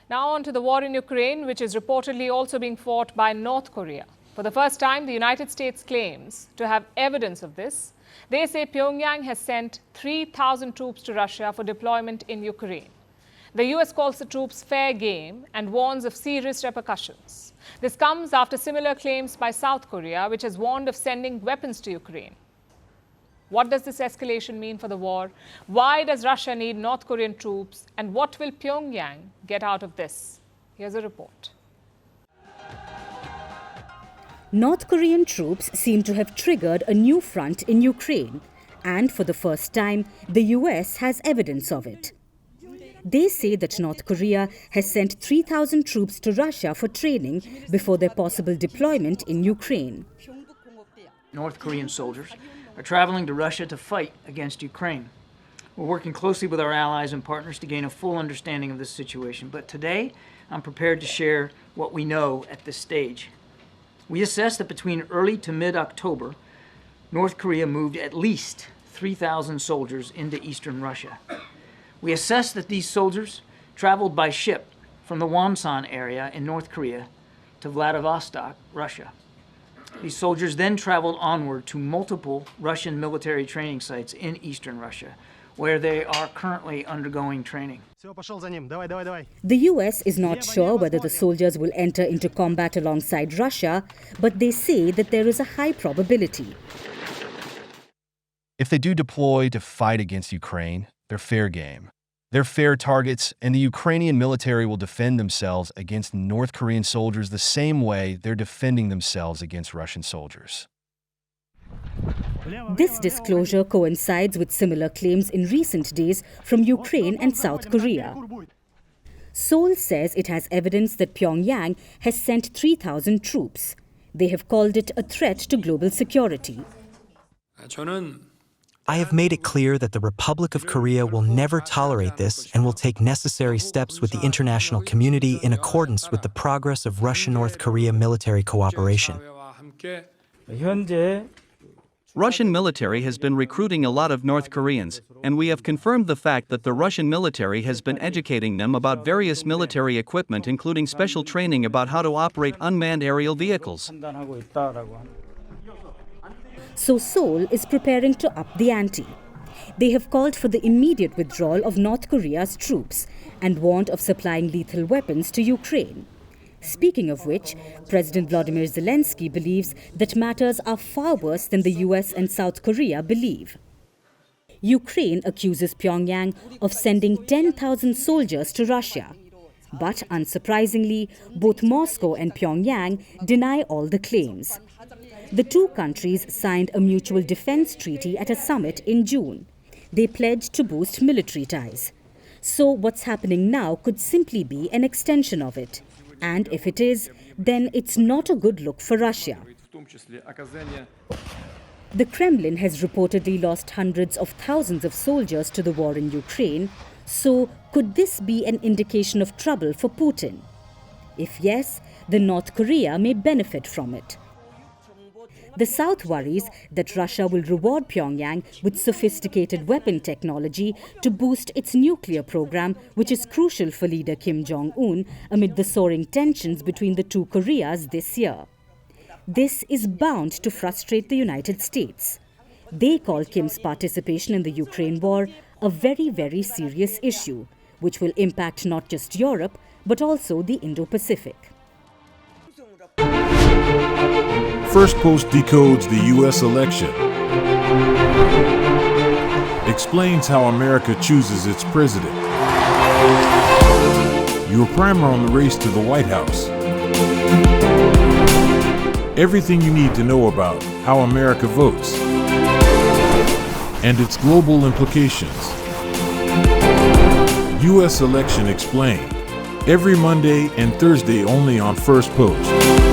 Now on to the war in Ukraine, which is reportedly also being fought by North Korea. For the first time, the United States claims to have evidence of this. They say Pyongyang has sent 3,000 troops to Russia for deployment in Ukraine. The US calls the troops fair game and warns of serious repercussions. This comes after similar claims by South Korea, which has warned of sending weapons to Ukraine. What does this escalation mean for the war? Why does Russia need North Korean troops? And what will Pyongyang get out of this? Here's a report. North Korean troops seem to have triggered a new front in Ukraine. And for the first time, the US has evidence of it. They say that North Korea has sent 3,000 troops to Russia for training before their possible deployment in Ukraine. North Korean soldiers are traveling to Russia to fight against Ukraine. We're working closely with our allies and partners to gain a full understanding of this situation. But today, I'm prepared to share what we know at this stage. We assess that between early to mid-October, North Korea moved at least 3,000 soldiers into eastern Russia. We assess that these soldiers traveled by ship from the Wonsan area in North Korea to Vladivostok, Russia. These soldiers then traveled onward to multiple Russian military training sites in eastern Russia, where they are currently undergoing training. The US is not sure whether the soldiers will enter into combat alongside Russia, but they say that there is a high probability. If they do deploy to fight against Ukraine, they're fair game. They're fair targets, and the Ukrainian military will defend themselves against North Korean soldiers the same way they're defending themselves against Russian soldiers. This disclosure coincides with similar claims in recent days from Ukraine and South Korea. Seoul says it has evidence that Pyongyang has sent 3,000 troops. They have called it a threat to global security. I have made it clear that the Republic of Korea will never tolerate this and will take necessary steps with the international community in accordance with the progress of Russia-North Korea military cooperation. Russian military has been recruiting a lot of North Koreans, and we have confirmed the fact that the Russian military has been educating them about various military equipment, including special training about how to operate unmanned aerial vehicles. So Seoul is preparing to up the ante. They have called for the immediate withdrawal of North Korea's troops and warned of supplying lethal weapons to Ukraine. Speaking of which, President Vladimir Zelensky believes that matters are far worse than the US and South Korea believe. Ukraine accuses Pyongyang of sending 10,000 soldiers to Russia. But unsurprisingly, both Moscow and Pyongyang deny all the claims. The two countries signed a mutual defense treaty at a summit in June. They pledged to boost military ties. So what's happening now could simply be an extension of it. And if it is, then it's not a good look for Russia. The Kremlin has reportedly lost hundreds of thousands of soldiers to the war in Ukraine. So could this be an indication of trouble for Putin? If yes, then North Korea may benefit from it. The South worries that Russia will reward Pyongyang with sophisticated weapon technology to boost its nuclear program, which is crucial for leader Kim Jong-un amid the soaring tensions between the two Koreas this year. This is bound to frustrate the United States. They call Kim's participation in the Ukraine war a very, very serious issue, which will impact not just Europe, but also the Indo-Pacific. Firstpost decodes the U.S. election, explains how America chooses its president, your primer on the race to the White House, everything you need to know about how America votes, and its global implications. U.S. Election Explained, every Monday and Thursday only on Firstpost.